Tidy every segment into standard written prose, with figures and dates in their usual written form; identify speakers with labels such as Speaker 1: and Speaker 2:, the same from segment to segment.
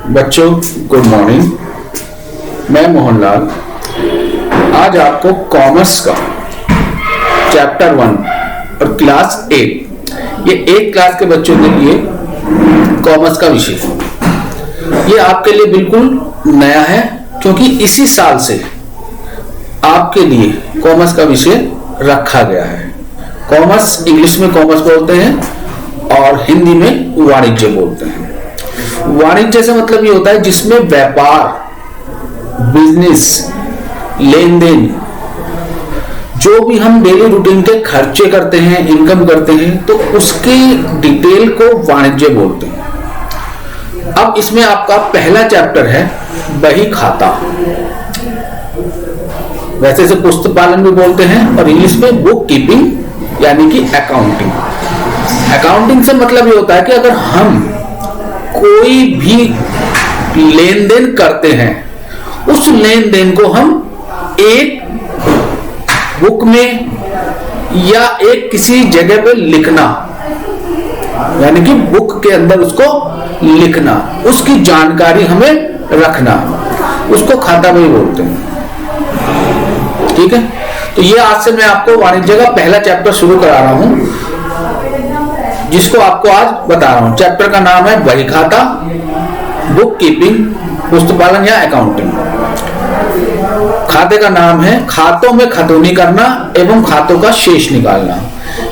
Speaker 1: बच्चों good morning. मैं मोहनलाल आज आपको कॉमर्स का चैप्टर 1 और क्लास 8, ये 8 क्लास के बच्चों के लिए कॉमर्स का विषय ये आपके लिए बिल्कुल नया है, क्योंकि इसी साल से आपके लिए कॉमर्स का विषय रखा गया है। कॉमर्स इंग्लिश में कॉमर्स बोलते हैं और हिंदी में वाणिज्य बोलते हैं। वाणिज्य से मतलब ये होता है जिसमें व्यापार, बिजनेस, लेन देन, जो भी हम डेली रूटीन के खर्चे करते हैं, इनकम करते हैं, तो उसकी डिटेल को वाणिज्य बोलते हैं। अब इसमें आपका पहला चैप्टर है बही खाता। वैसे इसे पुस्तक पालन भी बोलते हैं और इंग्लिश में बुक कीपिंग यानी कि अकाउंटिंग। अकाउंटिंग से मतलब ये होता है कि अगर हम कोई भी लेन देन करते हैं, उस लेन देन को हम एक बुक में या एक किसी जगह पे लिखना, यानी कि बुक के अंदर उसको लिखना, उसकी जानकारी हमें रखना, उसको खाता बही बोलते हैं। ठीक है, तो ये आज से मैं आपको वाणिज्य का पहला चैप्टर शुरू करा रहा हूं, जिसको आपको आज बता रहा हूं। चैप्टर का नाम है बही खाता, बुक कीपिंग, पुस्तक पालन या अकाउंटिंग। खाते का नाम है खातों में खतौनी करना एवं खातों का शेष निकालना,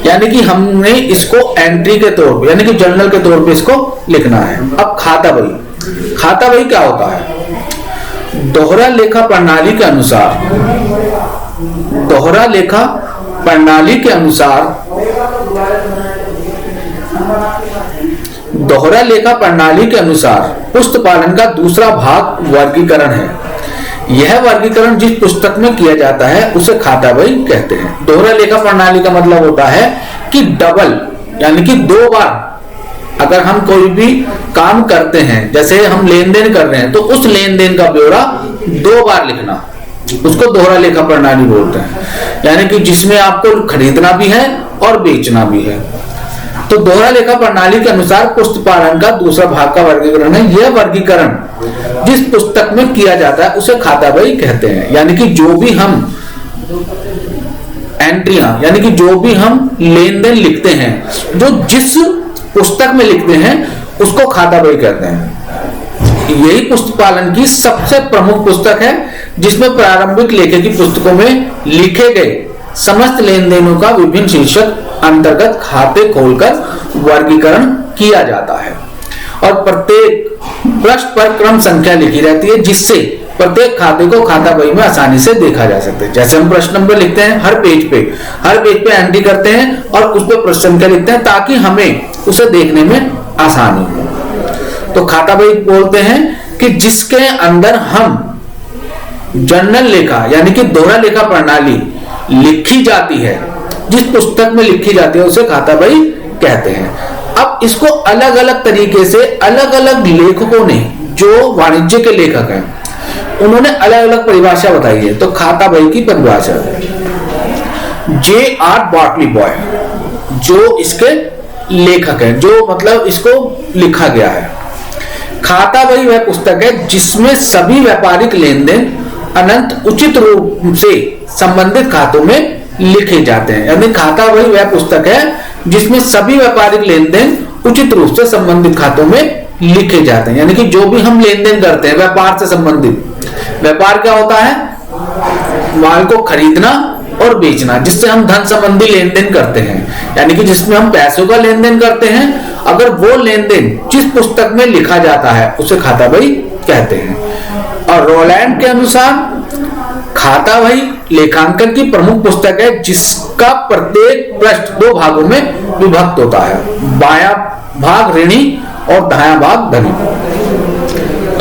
Speaker 1: यानी कि हमने इसको एंट्री के तौर पे यानी कि जर्नल के तौर पे इसको लिखना है। अब खाता बही, खाता बही क्या होता है? दोहरा लेखा प्रणाली के अनुसार, दोहरा लेखा प्रणाली के अनुसार, दोहरा लेखा प्रणाली के अनुसार पुस्तक पालन का दूसरा भाग वर्गीकरण है। यह वर्गीकरण जिस पुस्तक में किया जाता है उसे खाता बही कहते हैं। दोहरा लेखा प्रणाली का मतलब होता है कि डबल, यानी कि 2 बार अगर हम कोई भी काम करते हैं, जैसे हम लेन देन कर रहे हैं, तो उस लेन देन का ब्यौरा 2 बार लिखना, उसको दोहरा लेखा प्रणाली बोलते हैं। यानी कि जिसमें आपको खरीदना भी है और बेचना भी है। तो दोहरा लेखा प्रणाली के अनुसार पुस्तक पालन का दूसरा भाग का वर्गीकरण है। यह वर्गीकरण जिस पुस्तक में किया जाता है उसे खाता बही कहते हैं। यानी कि जो भी हम एंट्रियां, यानी कि जो भी हम लेन देन लिखते हैं, जो जिस पुस्तक में लिखते हैं उसको खाता बही कहते हैं। यही पुस्तक पालन की सबसे प्रमुख पुस्तक है, जिसमें प्रारंभिक लेखे की पुस्तकों में लिखे गए समस्त लेन देनों का विभिन्न शीर्षक अंतर्गत खाते खोलकर वर्गीकरण किया जाता है और प्रत्येक पृष्ठ पर क्रम संख्या लिखी रहती है, जिससे प्रत्येक खाते को खाता बही में आसानी से देखा जा सकता है। जैसे हम प्रश्न नंबर लिखते हैं हर पेज पे एंट्री करते हैं और उस पर प्रश्न संख्या लिखते हैं ताकि हमें उसे देखने में आसानी हो। तो खाता बही बोलते हैं कि जिसके अंदर हम जर्नल लेखा यानी कि दोहरा लेखा प्रणाली लिखी जाती है, जिस पुस्तक में लिखी जाती है उसे खाता बही कहते हैं। अब इसको अलग अलग तरीके से अलग अलग लेखकों ने, जो वाणिज्य के लेखक हैं, उन्होंने अलग अलग परिभाषा बताई है। तो खाता बही की परिभाषा J.R. बॉटली बॉय, जो इसके लेखक हैं, जो मतलब इसको लिखा गया है। खाता बही वह पुस्तक है जिसमें सभी व्यापारिक लेन देन अनंत उचित रूप से संबंधित खातों में लिखे जाते हैं। यानी खाता बही वह पुस्तक है जिसमें सभी व्यापारिक लेन देन उचित रूप से संबंधित खातों में लिखे जाते हैं। यानी कि जो भी हम लेन देन करते हैं व्यापार से संबंधित, व्यापार क्या होता है? माल को खरीदना और बेचना, जिससे हम धन संबंधी लेन देन करते हैं, यानी कि जिसमें हम पैसों का लेन देन करते हैं। अगर वो लेन देन जिस पुस्तक में लिखा जाता है उसे खाता बही कहते हैं। और रोलैंड के अनुसार खाता बही लेखांकन की प्रमुख पुस्तक है, जिसका प्रत्येक पृष्ठ 2 भागों में विभक्त होता है। बायां भाग ऋणी और दायां भाग धनी।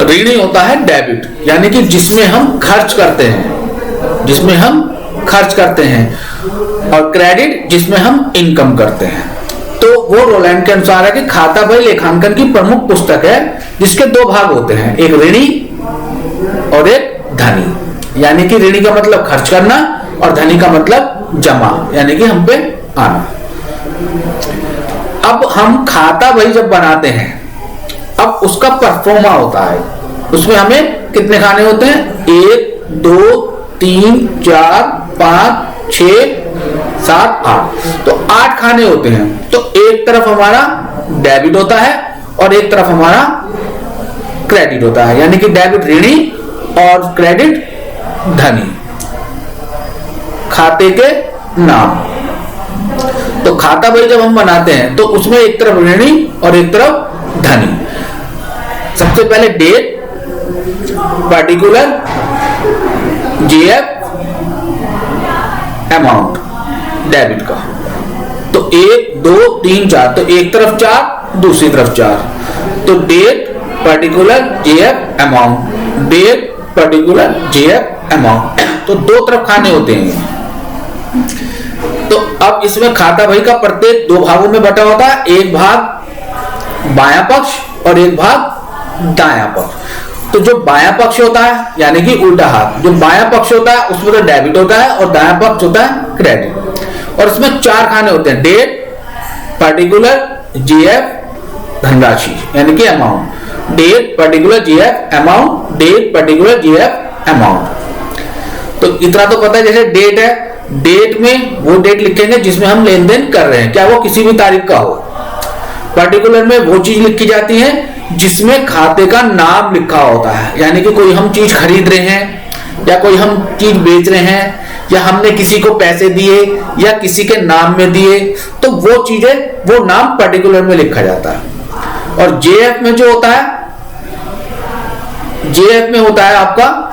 Speaker 1: ऋणी होता है डेबिट, यानी कि जिसमें हम खर्च करते हैं, जिसमें हम खर्च करते हैं, और क्रेडिट जिसमें हम इनकम करते हैं। तो वो रोलैंड के अनुसार है कि खाता बही लेखांकन की प्रमुख पुस्तक है, जिसके 2 भाग होते हैं, एक ऋणी और एक धनी। यानी कि ऋणी का मतलब खर्च करना और धनी का मतलब जमा, यानी कि हम पे आना। अब हम खाता बही जब बनाते हैं, अब उसका परफॉर्मा होता है, उसमें हमें कितने खाने होते हैं, 1 2 3 4 5 6 7 8, तो 8 खाने होते हैं। तो एक तरफ हमारा डेबिट होता है और एक तरफ हमारा क्रेडिट होता है, यानी कि डेबिट ऋणी और क्रेडिट धनी, खाते के नाम। तो खाता बही जब हम बनाते हैं तो उसमें एक तरफ ऋणी और एक तरफ धनी। सबसे पहले date, particular, GF, amount debit का। तो 1 2 3 4, तो एक तरफ 4 दूसरी तरफ 4, तो date particular GF amount, date particular GF amount, तो दो तरफ खाने होते हैं। तो अब इसमें खाता बही का प्रत्येक 2 भागों में बटा होता है, एक भाग बायां पक्ष और एक भाग दायां पक्ष। तो जो बायां पक्ष होता है यानी कि उल्टा हाथ, जो बायां पक्ष होता है उसमें तो डेबिट होता है और दायां पक्ष होता है क्रेडिट। और इसमें 4 खाने होते हैं, डेट पर्टिकुलर जीएफ धनराशि यानी कि amount, date particular GF amount, date particular GF amount. तो इतना तो पता है, जैसे डेट है, डेट में वो डेट लिखेंगे जिसमें हम लेन देन कर रहे हैं, क्या वो किसी भी तारीख का हो। पर्टिकुलर में वो चीज लिखी जाती है जिसमें खाते का नाम लिखा होता है, यानी कि कोई हम चीज खरीद रहे हैं या कोई हम चीज बेच रहे हैं या हमने किसी को पैसे दिए या किसी के नाम में दिए, तो वो चीजें वो नाम पर्टिकुलर में लिखा जाता है। और जेएफ में जो होता है, जेएफ में होता है आपका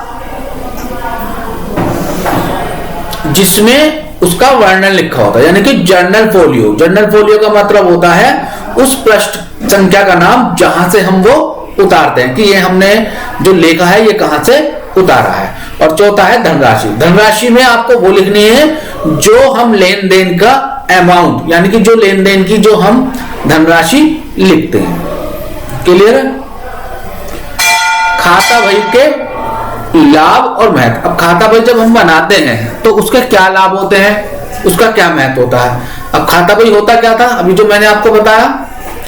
Speaker 1: जिसमें उसका वर्णन लिखा होता है, यानी कि जर्नल फोलियो। जर्नल फोलियो का मतलब होता है उस पृष्ठ संख्या का नाम जहां से हम वो उतारते हैं कि ये हमने जो लेखा है ये कहां से उतारा है। और चौथा है धनराशि। धनराशि में आपको वो लिखनी है जो हम लेन देन का अमाउंट, यानी कि जो लेन देन की जो हम धनराशि लिखते हैं। क्लियर है? खाता बही के लाभ और महत्व। अब खाता बही जब हम बनाते हैं तो उसके क्या लाभ होते हैं, उसका क्या महत्व होता है। अब खाता बही होता क्या था, अभी जो मैंने आपको बताया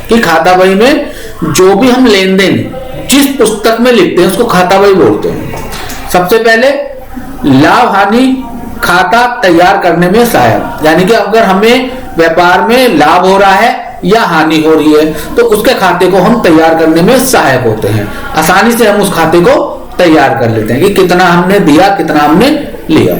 Speaker 1: कि खाता बही में जो भी हम लेन देन जिस पुस्तक में लिखते हैं उसको खाता बही बोलते हैं। सबसे पहले लाभ हानि खाता तैयार करने में सहायक, यानी कि अगर हमें व्यापार में लाभ हो रहा है या हानि हो रही है तो उसके खाते को हम तैयार करने में सहायक होते हैं। आसानी से हम उस खाते को तैयार कर लेते हैं कि कितना हमने दिया कितना हमने लिया।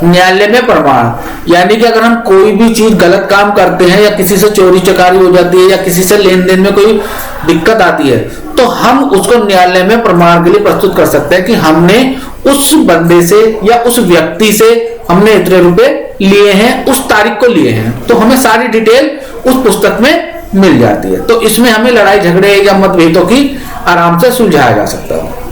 Speaker 1: न्यायालय में प्रमाण, यानी कि अगर हम कोई भी चीज गलत काम करते हैं या किसी से चोरी चकारी हो जाती है या किसी से लेन देन में कोई दिक्कत आती है तो हम उसको न्यायालय में प्रमाण के लिए प्रस्तुत कर सकते हैं कि हमने उस बंदे से या उस व्यक्ति से हमने इतने रुपए लिए हैं, उस तारीख को लिए हैं, तो हमें सारी डिटेल उस पुस्तक में मिल जाती है। तो इसमें हमें लड़ाई झगड़े या मतभेदों की आराम से सुलझाया जा सकता है।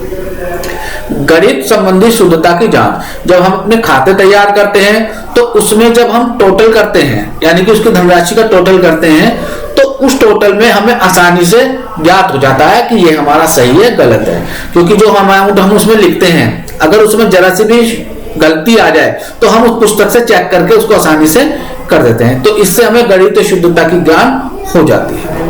Speaker 1: गणित संबंधी शुद्धता की जांच, जब हम अपने खाते तैयार करते हैं तो उसमें जब हम टोटल करते हैं यानी कि उसकी धनराशि का टोटल करते हैं तो उस टोटल में हमें आसानी से ज्ञात हो जाता है कि ये हमारा सही है गलत है, क्योंकि जो अमाउंट हम उसमें लिखते हैं अगर उसमें जरा सी भी गलती आ जाए तो हम उस पुस्तक से चेक करके उसको आसानी से कर देते हैं। तो इससे हमें गणित शुद्धता की ज्ञान हो जाती है।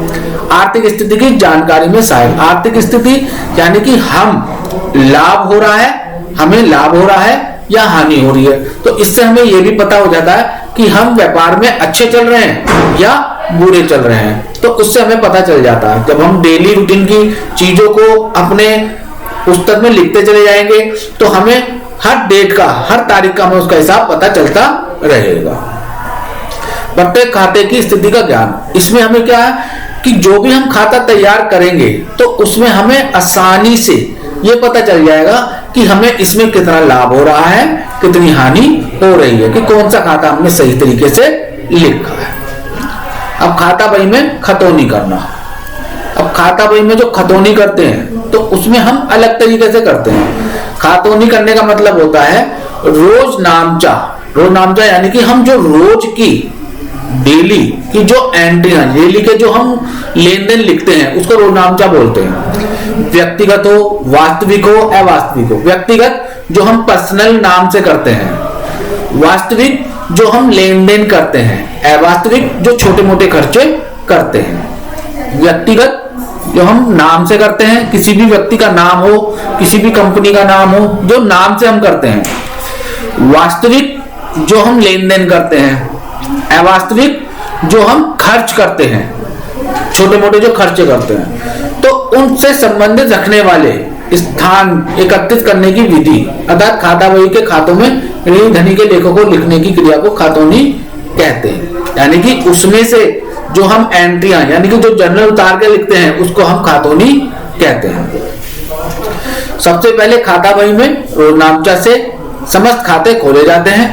Speaker 1: आर्थिक स्थिति की जानकारी में सहायक, आर्थिक स्थिति यानी कि हम लाभ हो रहा है, हमें लाभ हो रहा है या हानि हो रही है, तो इससे हमें यह भी पता हो जाता है कि हम व्यापार में अच्छे चल रहे हैं या बुरे चल रहे हैं। तो उससे हमें पता चल जाता है। जब हम डेली रूटीन की चीजों को अपने पुस्तक में लिखते चले जाएंगे तो हमें हर डेट का हर तारीख का हमें उसका हिसाब पता चलता रहेगा। प्रत्येक खाते की स्थिति का ज्ञान, इसमें हमें क्या है कि जो भी हम खाता तैयार करेंगे तो उसमें हमें आसानी से ये पता चल जाएगा कि हमें इसमें कितना लाभ हो रहा है कितनी हानि हो रही है, कि कौन सा खाता हमने सही तरीके से लिखा है। अब खाता बही में खतौनी करना। अब खाता बही में जो खतौनी करते हैं तो उसमें हम अलग तरीके से करते हैं। खतौनी करने का मतलब होता है रोज नामचा। रोज नामचा यानी कि हम जो रोज की डेली की जो एंट्री है, डेली के जो हम लेन देन लिखते हैं उसको रोज नामचा बोलते हैं। व्यक्तिगत हो, वास्तविक हो, अवास्तविक हो। व्यक्तिगत जो हम पर्सनल नाम से करते हैं, वास्तविक जो हम लेन देन करते हैं, अवास्तविक जो छोटे मोटे खर्चे करते हैं। व्यक्तिगत जो हम नाम से करते हैं, किसी भी व्यक्ति का नाम हो, किसी भी कंपनी का नाम हो, जो नाम से हम करते हैं। वास्तविक जो हम लेन देन करते हैं। अवास्तविक जो हम खर्च करते हैं, छोटे मोटे जो खर्चे करते हैं। तो उनसे संबंधित रखने वाले स्थान एकत्रित करने की विधि, अर्थात खाता बही के खातों में ऋणी धनी के लेखों को लिखने की क्रिया को खातौनी कहते हैं। यानी कि उसमें से जो हम एंट्रियां, यानी कि जो जर्नल उतार के लिखते हैं, उसको हम खातौनी कहते हैं। सबसे पहले खाता बही में रोज नामचा से समस्त खाते खोले जाते हैं,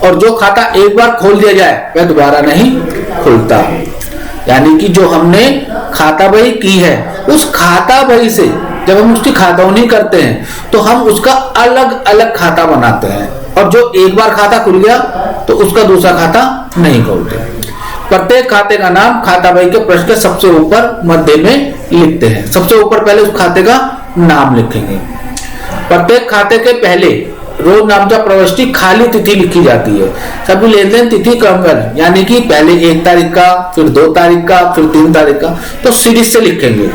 Speaker 1: और जो खाता एक बार खोल दिया जाए वह दोबारा नहीं खुलता। यानी कि जो हमने खाता बही की है, उस खाता बही से जब हम उसकी खातौनी करते हैं तो हम उसका अलग अलग खाता बनाते हैं, और जो एक बार खाता खुल गया तो उसका दूसरा खाता नहीं खोलते। प्रत्येक खाते का नाम खाता बही के पृष्ठ के सबसे ऊपर मध्य में लिखते हैं। सबसे ऊपर पहले उस खाते का नाम लिखेंगे। प्रत्येक खाते के पहले रोज नामचा प्रविष्टि खाली तिथि लिखी जाती है। सभी लेन देन तिथि क्रमबद्ध, यानी कि पहले 1 तारीख का, फिर 2 तारीख का, फिर 3 तारीख का, तो सीरीज से लिखेंगे।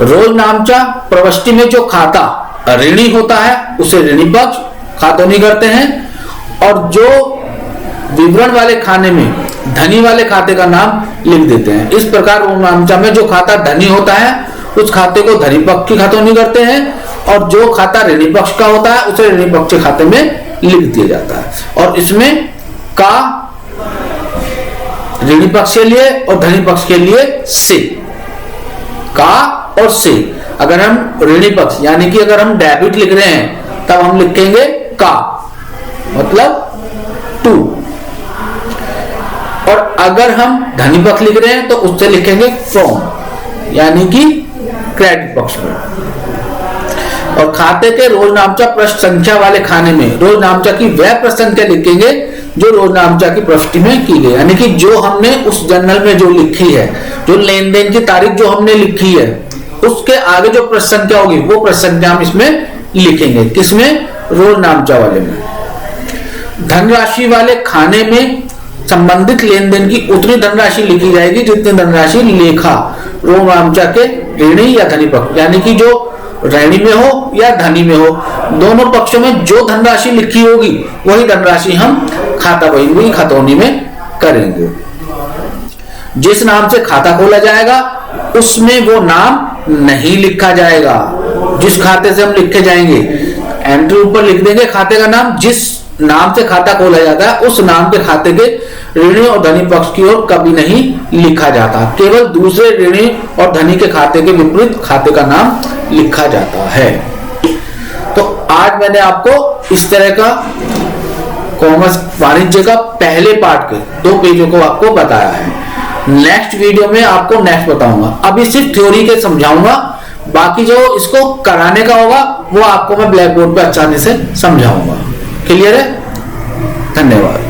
Speaker 1: रोज नामचा प्रविष्टि में जो खाता ऋणी होता है उसे ऋणी पक्ष खातौनी करते हैं, और जो विवरण वाले खाने में धनी वाले खाते का नाम लिख देते हैं। इस प्रकार रोज नामचा में जो खाता धनी होता है उस खाते को धनी पक्ष की खातौनी करते हैं, और जो खाता ऋणी पक्ष का होता है उसे ऋणी पक्ष के खाते में लिख दिया जाता है। और इसमें का ऋणी पक्ष के लिए और धनी पक्ष के लिए से, का और से। अगर हम ऋणी पक्ष यानी कि अगर हम डेबिट लिख रहे हैं तब हम लिखेंगे का, मतलब टू, और अगर हम धनी पक्ष लिख रहे हैं तो उससे लिखेंगे फ्रॉम, यानी कि क्रेडिट पक्ष में। और खाते के रोज नामचा पृष्ठ संख्या वाले खाने में रोज नामचा की वह पृष्ठ संख्या लिखेंगे जो रोज नामचा की प्रविष्टि में की गई, यानी कि जो हमने उस जर्नल में जो लिखी है, जो लेन देन की तारीख जो हमने लिखी है, उसके आगे जो पृष्ठ संख्या होगी वो पृष्ठ संख्या हम इसमें लिखेंगे। किसमें? रोज नामचा वाले में। धनराशि वाले खाने में संबंधित लेन देन की उतनी धनराशि लिखी जाएगी जितनी धनराशि लेखा रोज नामचा के ऋणी या धनी पक्ष, यानी कि जो ऋणी में हो या धनी में हो, दोनों पक्षों में जो धनराशि लिखी होगी वही धनराशि हम खाता बही खातौनी में करेंगे। जिस नाम से खाता खोला जाएगा उसमें वो नाम नहीं लिखा जाएगा। जिस खाते से हम लिखे जाएंगे, एंट्री ऊपर लिख देंगे खाते का नाम, जिस नाम से खाता खोला जाता है उस नाम के खाते के ऋणी और धनी पक्ष की ओर कभी नहीं लिखा जाता। केवल दूसरे ऋणी और धनी के खाते के विपरीत खाते का नाम लिखा जाता है। तो आज मैंने आपको इस तरह का कॉमर्स वाणिज्य का पहले पार्ट के 2 पेजों को आपको बताया है। नेक्स्ट वीडियो में आपको नेक्स्ट बताऊंगा। अभी सिर्फ थ्योरी के समझाऊंगा, बाकी जो इसको कराने का होगा वो आपको मैं ब्लैक बोर्ड पे आसानी से समझाऊंगा। क्लियर है? धन्यवाद।